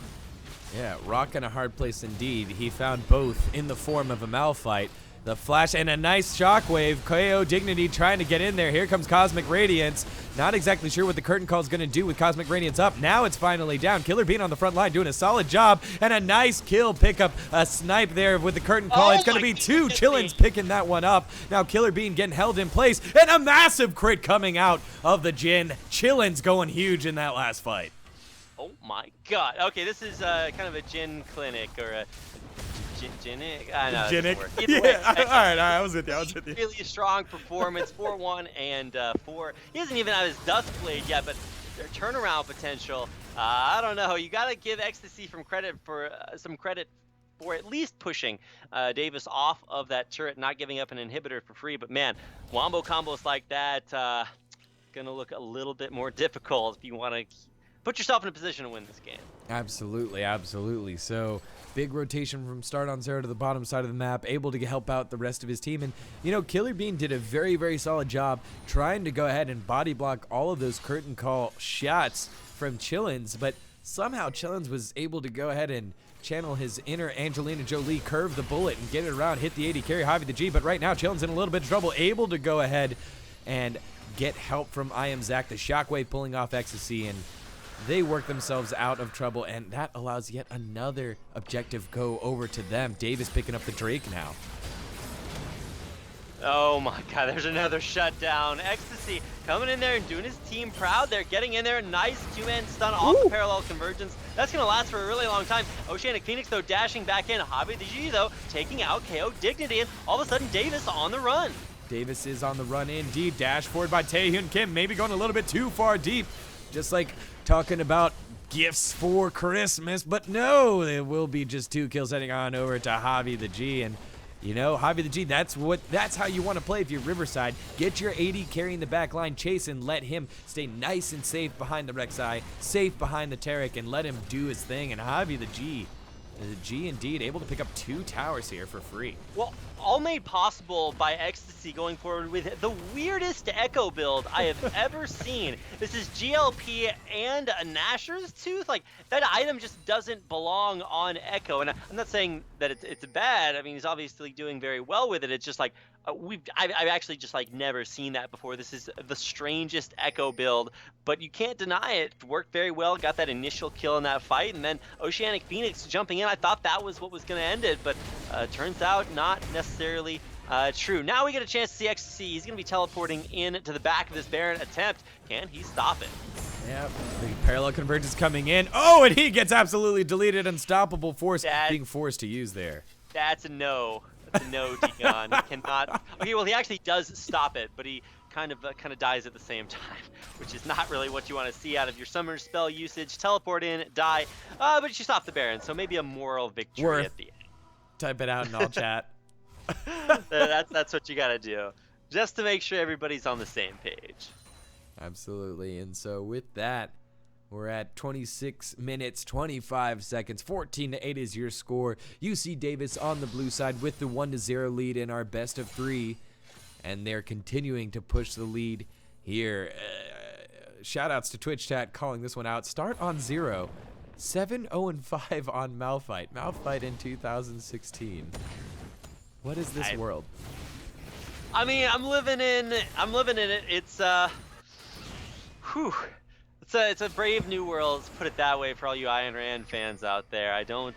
Yeah, rock and a hard place indeed. He found both in the form of a Malphite. The flash and a nice shockwave. KO Dignity trying to get in there. Here comes Cosmic Radiance. Not exactly sure what the curtain call is going to do with Cosmic Radiance up. Now it's finally down. Killer Bean on the front line doing a solid job. And a nice kill pickup. A snipe there with the curtain call. It's going to be 2. Chillin's picking that one up. Now Killer Bean getting held in place. And a massive crit coming out of the Jhin. Chillin's going huge in that last fight. Oh my god. Okay, this is kind of a Jhin clinic or a Jhinnic? I know. Jhinnic? Either way, all right, I was with you. Really strong performance, 4-1 and 4. He doesn't even have his Dust Blade yet, but their turnaround potential, I don't know. You got to give Ecstasy some credit for at least pushing Davis off of that turret, not giving up an inhibitor for free. But man, wombo combos like that gonna look a little bit more difficult if you want to put yourself in a position to win this game. Absolutely, absolutely. So big rotation from start on 0 to the bottom side of the map, able to help out the rest of his team. And, you know, Killer Bean did a very, very solid job trying to go ahead and body block all of those curtain call shots from Chillins, but somehow Chillins was able to go ahead and channel his inner Angelina Jolie, curve the bullet and get it around, hit the 80, carry Javi the G. But right now, Chillins in a little bit of trouble, able to go ahead and get help from Zac, the shockwave pulling off Ecstasy, and they work themselves out of trouble, and that allows yet another objective go over to them. Davis picking up the Drake now. Oh my god, there's another shutdown. Ecstasy coming in there and doing his team proud. They're getting in there. Nice 2-man stun off the parallel convergence. That's going to last for a really long time. Oceanic Phoenix, though, dashing back in. Javi the G, though, taking out KO Dignity, and all of a sudden, Davis on the run. Davis is on the run indeed. Dash forward by Taehyun Kim, maybe going a little bit too far deep. Just like talking about gifts for Christmas, but no, it will be just 2 kills heading on over to Javi the G, and You know, Javi the G, that's how you want to play if you're Riverside. Get your AD carrying the back line, chase, and let him stay nice and safe behind the Rek'Sai, safe behind the Taric, and let him do his thing. And Javi the G indeed able to pick up 2 towers here for free. Well, all made possible by Ecstasy going forward with the weirdest Echo build I have ever seen. This is GLP and a Nashor's Tooth. Like, that item just doesn't belong on Echo. And I'm not saying that it's bad. I mean, he's obviously doing very well with it. It's just like, I've actually just like never seen that before. This is the strangest Echo build, but you can't deny it. It worked very well, got that initial kill in that fight, and then Oceanic Phoenix jumping in. I thought that was what was going to end it, but turns out not necessarily true. Now we get a chance to see Ecstasy. He's going to be teleporting in to the back of this Baron attempt. Can he stop it? Yep, the parallel convergence coming in. Oh, and he gets absolutely deleted. Unstoppable force being forced to use there. That's a no. That's a no, Deacon. He cannot. Okay, well, he actually does stop it, but he kind of dies at the same time, which is not really what you want to see out of your summoner spell usage. Teleport in, die, but you stop the Baron, so maybe a moral victory at the end. Type it out in all chat. That's what you got to do, just to make sure everybody's on the same page. Absolutely, and so with that, we're at 26 minutes, 25 seconds. 14-8 is your score. UC Davis on the blue side with the 1-0 lead in our best of 3. And they're continuing to push the lead here. Shout-outs to Twitch chat calling this one out. Start on 0. 7-0-5 on Malphite. Malphite in 2016. What is this world? I mean, I'm living in it. It's It's a brave new world, let's put it that way, for all you Ayn Rand fans out there. I don't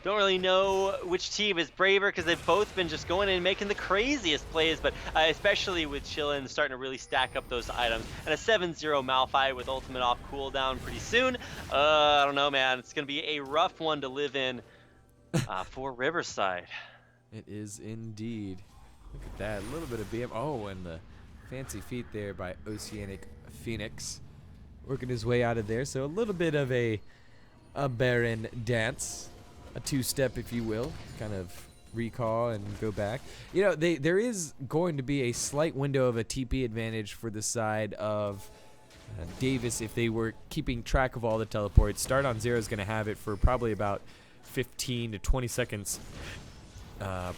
really know which team is braver, because they've both been just going in and making the craziest plays, but especially with Chillin starting to really stack up those items. And a 7-0 Malphite with ultimate off cooldown pretty soon. I don't know, man. It's going to be a rough one to live in for Riverside. It is indeed. Look at that, a little bit of BM. Oh, and the fancy feat there by Oceanic Phoenix. Working his way out of there, so a little bit of a Baron dance, a 2-step, if you will, kind of recall and go back. You know, there is going to be a slight window of a TP advantage for the side of Davis if they were keeping track of all the teleports. Start on 0 is going to have it for probably about 15 to 20 seconds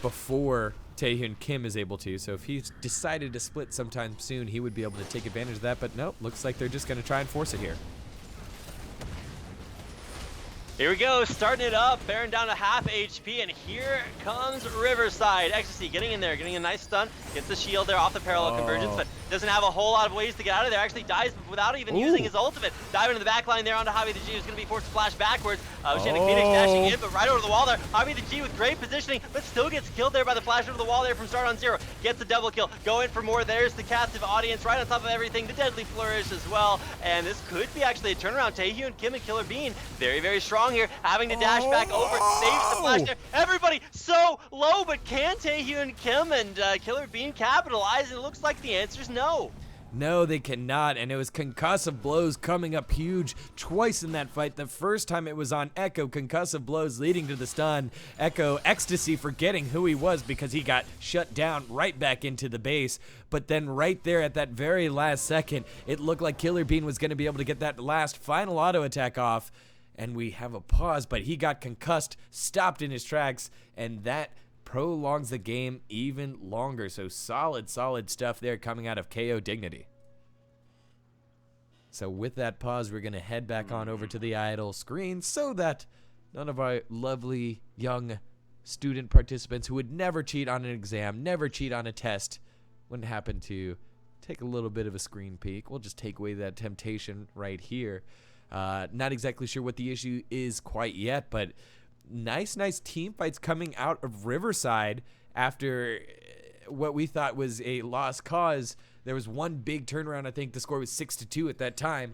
before Taehyun Kim is able to, so if he's decided to split sometime soon, he would be able to take advantage of that, but nope, looks like they're just going to try and force it here. Here we go, starting it up, Baron down to half HP, and here comes Riverside. Ecstasy getting in there, getting a nice stun, gets the shield there off the parallel convergence, but doesn't have a whole lot of ways to get out of there. Actually dies without even using his ultimate. Diving to the back line there onto Javi the G, who's going to be forced to flash backwards. Oceanic Phoenix dashing in, but right over the wall there. Javi the G with great positioning, but still gets killed there by the flash over the wall there from Start on 0. Gets the double kill, going for more. There's the captive audience right on top of everything. The deadly flourish as well, and this could be actually a turnaround. Taehyun Kim and Killer Bean, very, very strong here, having to dash back over, saves the flash there. Everybody so low, but can Taehyun Kim and Killer Bean capitalize? And it looks like the answer is no. No, they cannot, and it was concussive blows coming up huge twice in that fight. The first time it was on Echo, concussive blows leading to the stun. Echo, Ecstasy forgetting who he was because he got shut down right back into the base. But then right there at that very last second, it looked like Killer Bean was going to be able to get that last final auto attack off. And we have a pause, but he got concussed, stopped in his tracks, and that prolongs the game even longer. So solid stuff there coming out of KO Dignity. So with that pause, we're going to head back on over to the idle screen so that none of our lovely young student participants who would never cheat on an exam, never cheat on a test, wouldn't happen to take a little bit of a screen peek. We'll just take away that temptation right here. Not exactly sure what the issue is quite yet, but nice team fights coming out of Riverside after what we thought was a lost cause. There was one big turnaround. I think the score was 6-2 at that time.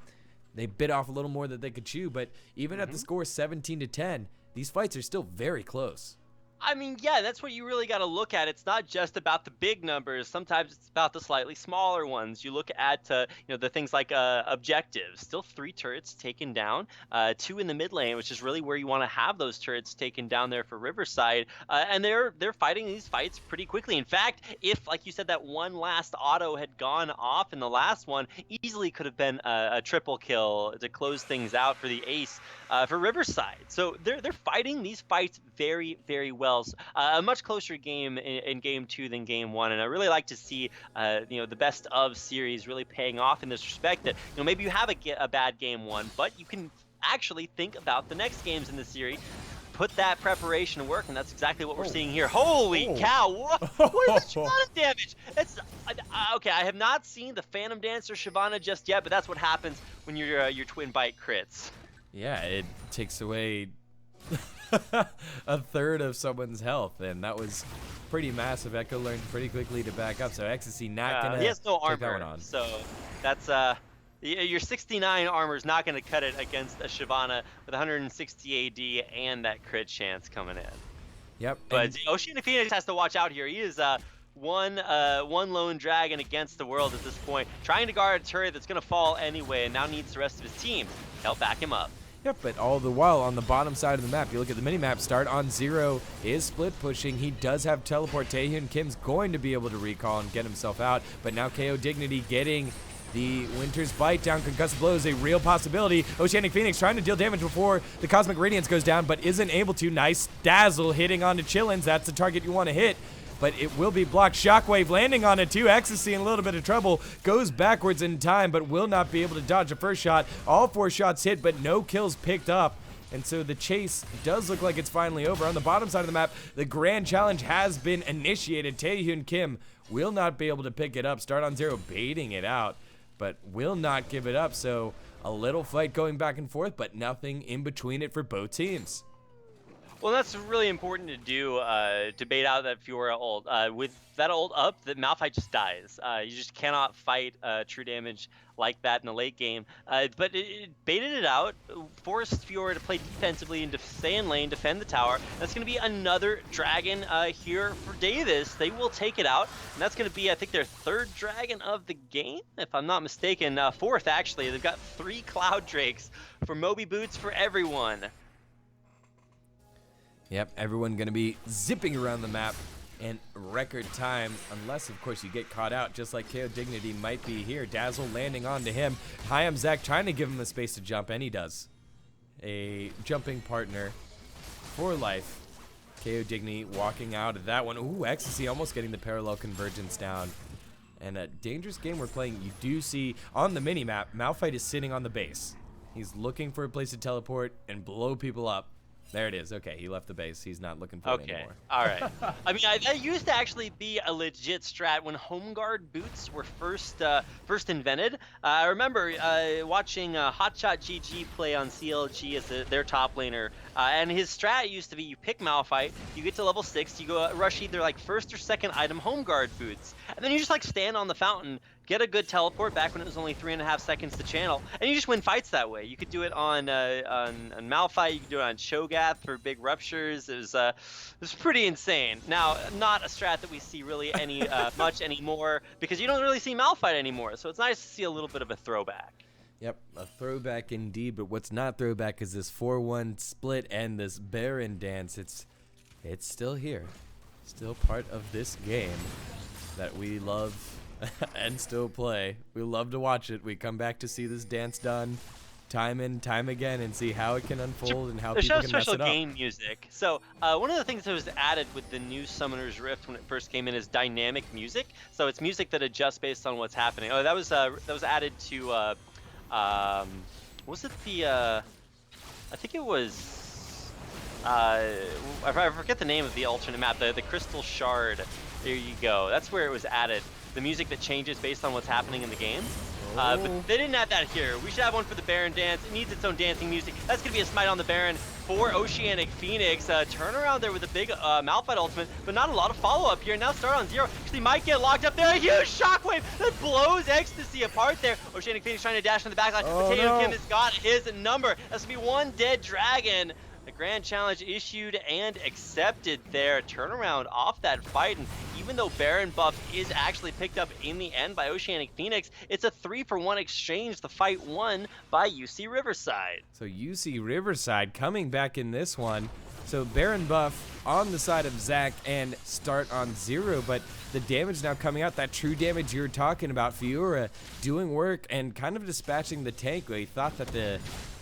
They bit off a little more than they could chew, but even at the score 17-10, these fights are still very close. I mean, yeah, that's what you really got to look at. It's not just about the big numbers. Sometimes it's about the slightly smaller ones. You look at, the things like objectives. Still 3 turrets taken down, 2 in the mid lane, which is really where you want to have those turrets taken down there for Riverside. And they're fighting these fights pretty quickly. In fact, if, like you said, that one last auto had gone off in the last one, easily could have been a triple kill to close things out for the ace for Riverside. So they're fighting these fights very, very well. A much closer game in game 2 than game 1, and I really like to see the best of series really paying off in this respect. That maybe you have a bad game 1, but you can actually think about the next games in the series. Put that preparation to work, and that's exactly what we're seeing here. Holy cow! What is the Shyvana damage? It's okay. I have not seen the Phantom Dancer Shyvana just yet, but that's what happens when your twin bite crits. Yeah, it takes away a third of someone's health, and that was pretty massive. Echo learned pretty quickly to back up, so Ecstasy not gonna. He has no take that armor, one on. so that's your 69 armor is not going to cut it against a Shyvana with 160 AD and that crit chance coming in. Yep. But Oceanic Phoenix has to watch out here. He is one lone dragon against the world at this point, trying to guard a turret that's going to fall anyway, and now needs the rest of his team to help back him up. Yep, but all the while on the bottom side of the map, you look at the mini-map, start on 0 is split pushing. He does have teleport. Taehyun Kim's going to be able to recall and get himself out, but now KO Dignity getting the Winter's Bite down. Concussive Blow is a real possibility. Oceanic Phoenix trying to deal damage before the Cosmic Radiance goes down, but isn't able to. Nice Dazzle hitting onto Chillins. That's the target you want to hit, but it will be blocked. Shockwave landing on it too. Ecstasy in a little bit of trouble. Goes backwards in time, but will not be able to dodge the first shot. All 4 shots hit, but no kills picked up. And so the chase does look like it's finally over. On the bottom side of the map, the grand challenge has been initiated. Taehyun Kim will not be able to pick it up. Start on 0, baiting it out, but will not give it up. So a little fight going back and forth, but nothing in between it for both teams. Well, that's really important to do, to bait out that Fiora ult. With that ult up, the Malphite just dies. You just cannot fight true damage like that in the late game. But it baited it out, forced Fiora to play defensively and stay in lane, defend the tower. That's going to be another dragon here for Davis. They will take it out, and that's going to be, I think, their 3rd dragon of the game, if I'm not mistaken. 4th, actually. They've got 3 Cloud Drakes for Moby Boots for everyone. Yep, everyone going to be zipping around the map in record time, unless, of course, you get caught out, just like KO Dignity might be here. Dazzle landing onto him. Hyam Zach trying to give him a space to jump, and he does. A jumping partner for life. KO Dignity walking out of that one. Ooh, Ecstasy almost getting the parallel convergence down. And a dangerous game we're playing. You do see on the mini-map, Malphite is sitting on the base. He's looking for a place to teleport and blow people up. There it is. Okay, he left the base. He's not looking for it anymore. All right. I mean, that used to actually be a legit strat when home guard boots were first invented. I remember watching Hotshot GG play on CLG as their top laner, and his strat used to be: you pick Malphite, you get to level 6, you go rush either like 1st or 2nd item home guard boots, and then you just like stand on the fountain, get a good teleport back when it was only 3.5 seconds to channel, and you just win fights that way. You could do it on Malphite, you could do it on Shogath for big ruptures. It was pretty insane. Now, not a strat that we see really any much anymore, because you don't really see Malphite anymore, so it's nice to see a little bit of a throwback. Yep, a throwback indeed, but what's not throwback is this 4-1 split and this Baron dance. It's still here. Still part of this game that we love and still play. We love to watch it. We come back to see this dance done time and time again and see how it can unfold and how people can mess special it up. game music. So one of the things that was added with the new Summoner's Rift when it first came in is dynamic music. So it's music that adjusts based on what's happening. Oh, that was added to was it the I think it was I forget the name of the alternate map, the Crystal Shard. There you go. That's where it was added. The music that changes based on what's happening in the game. But they didn't add that here. We should have one for the Baron dance. It needs its own dancing music. That's going to be a smite on the Baron for Oceanic Phoenix. Turn around there with a big Malphite ultimate, but not a lot of follow-up here. Now start on 0. Actually might get locked up there. A huge shockwave that blows Ecstasy apart there. Oceanic Phoenix trying to dash on the backline. Potato Kim has got his number. That's going to be one dead dragon. The Grand Challenge issued and accepted there. Turnaround off that fight, and even though Baron buff is actually picked up in the end by Oceanic Phoenix, it's a 3-for-1 exchange. The fight won by UC Riverside. So UC Riverside coming back in this one. So Baron buff on the side of Zach and start on 0, but the damage now coming out, that true damage you were talking about, Fiora doing work and kind of dispatching the tank. We thought that the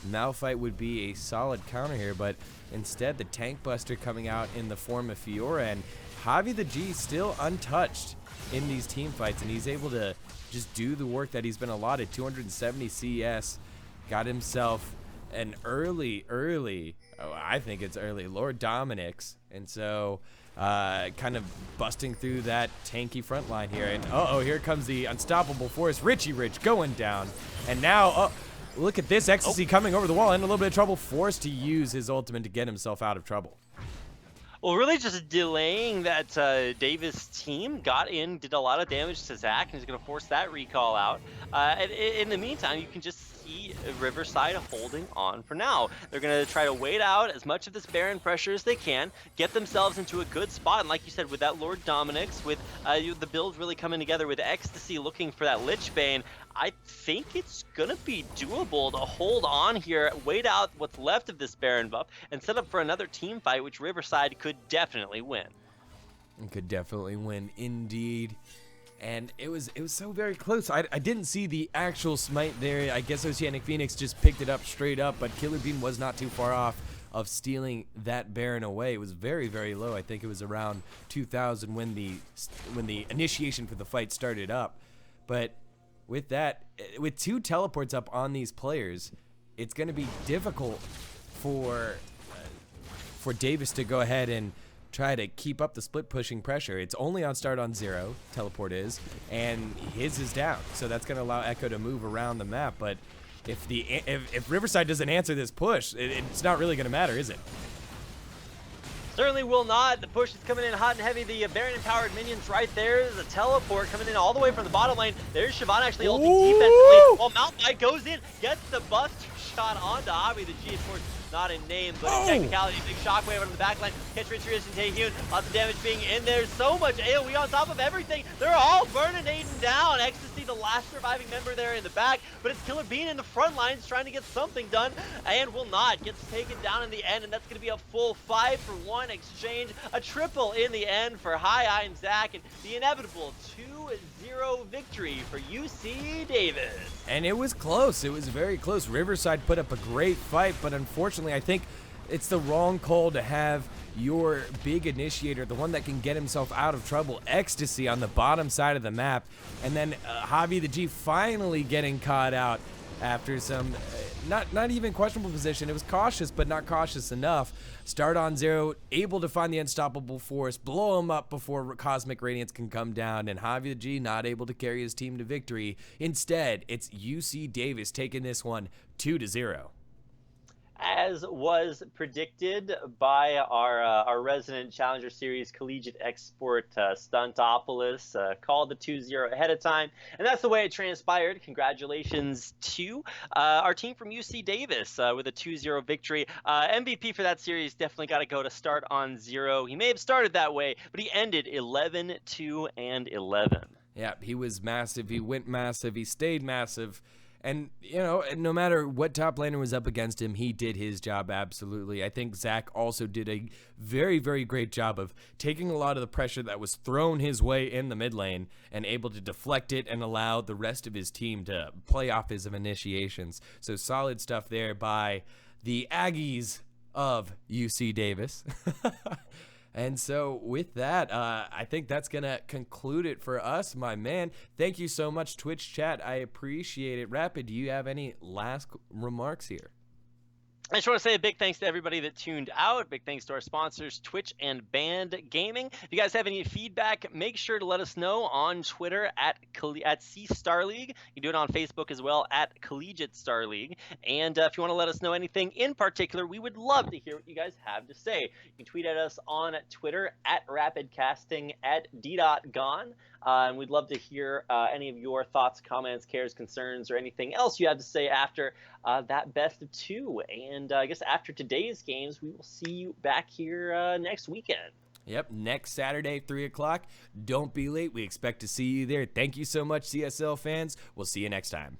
Malphite would be a solid counter here, but instead the tank buster coming out in the form of Fiora, and Javi the G still untouched in these team fights, and he's able to just do the work that he's been allotted. 270 CS, got himself an early, I think it's early, Lord Dominic's, and so kind of busting through that tanky front line here, and here comes the unstoppable force. Richie Rich going down, and now look at this Ecstasy coming over the wall, in a little bit of trouble, forced to use his ultimate to get himself out of trouble. Well, really just delaying that Davis team got in, did a lot of damage to Zach, and is going to force that recall out. In the meantime, you can just see Riverside holding on for now. They're going to try to wait out as much of this Baron pressure as they can, get themselves into a good spot, and like you said, with that Lord Dominic's, with the build really coming together with Ecstasy looking for that Lich Bane, I think it's going to be doable to hold on here, wait out what's left of this Baron buff, and set up for another team fight, which Riverside could definitely win. It could definitely win, indeed. And it was so very close. I didn't see the actual smite there. I guess Oceanic Phoenix just picked it up straight up, but Killer Bean was not too far off of stealing that Baron away. It was very, very low. I think it was around 2,000 when the initiation for the fight started up. But with that, with 2 teleports up on these players, it's going to be difficult for Davis to go ahead and try to keep up the split pushing pressure. It's only on start on 0, teleport is, and his is down. So that's going to allow Echo to move around the map. But if Riverside doesn't answer this push, it's not really going to matter, is it? Certainly will not. The push is coming in hot and heavy. The Baron-empowered minions right there. There's a teleport coming in all the way from the bottom lane. There's Siobhan actually ulting defensively. While Malphite goes in, gets the buster shot onto Javi the G. Of course, not in name, but in technicality. Big shockwave on the back line. Catch Richard and Taehyun. Lots of damage being in there. So much AoE on top of everything. They're all burning Aiden down. Ecstasy, the last surviving member there in the back, but it's Killer Bean in the front lines trying to get something done, and will not. Gets taken down in the end, and that's going to be a full 5-for-1 exchange. A triple in the end for Hi and Zach, and the inevitable 2-0 victory for UC Davis. And it was close. It was very close. Riverside put up a great fight, but unfortunately, I think it's the wrong call to have your big initiator, the one that can get himself out of trouble, Ecstasy, on the bottom side of the map, and then Javi the G finally getting caught out after some not even questionable position. It was cautious, but not cautious enough. Start on 0, able to find the unstoppable force, blow him up before Cosmic Radiance can come down, and Javi the G not able to carry his team to victory. Instead, it's UC Davis taking this one 2-0. As was predicted by our resident Challenger Series Collegiate Export Stuntopolis, called the 2-0 ahead of time, and that's the way it transpired. Congratulations to our team from UC Davis with a 2-0 victory. MVP for that series definitely got to go to Start on 0. He may have started that way, but he ended 11-2-11. Yeah, he was massive. He went massive. He stayed massive. And, you know, no matter what top laner was up against him, he did his job absolutely. I think Zach also did a very, very great job of taking a lot of the pressure that was thrown his way in the mid lane and able to deflect it and allow the rest of his team to play off his initiations. So solid stuff there by the Aggies of UC Davis. And so with that, I think that's going to conclude it for us, my man. Thank you so much, Twitch chat. I appreciate it. Rapid, do you have any last remarks here? I just want to say a big thanks to everybody that tuned out. Big thanks to our sponsors, Twitch and Band Gaming. If you guys have any feedback, make sure to let us know on Twitter at C Star League. You can do it on Facebook as well at Collegiate Star League. And if you want to let us know anything in particular, we would love to hear what you guys have to say. You can tweet at us on Twitter at RapidCasting at D.Gone. And we'd love to hear any of your thoughts, comments, cares, concerns, or anything else you have to say after that best of 2. And I guess after today's games, we will see you back here next weekend. Yep, next Saturday, 3 o'clock. Don't be late. We expect to see you there. Thank you so much, CSL fans. We'll see you next time.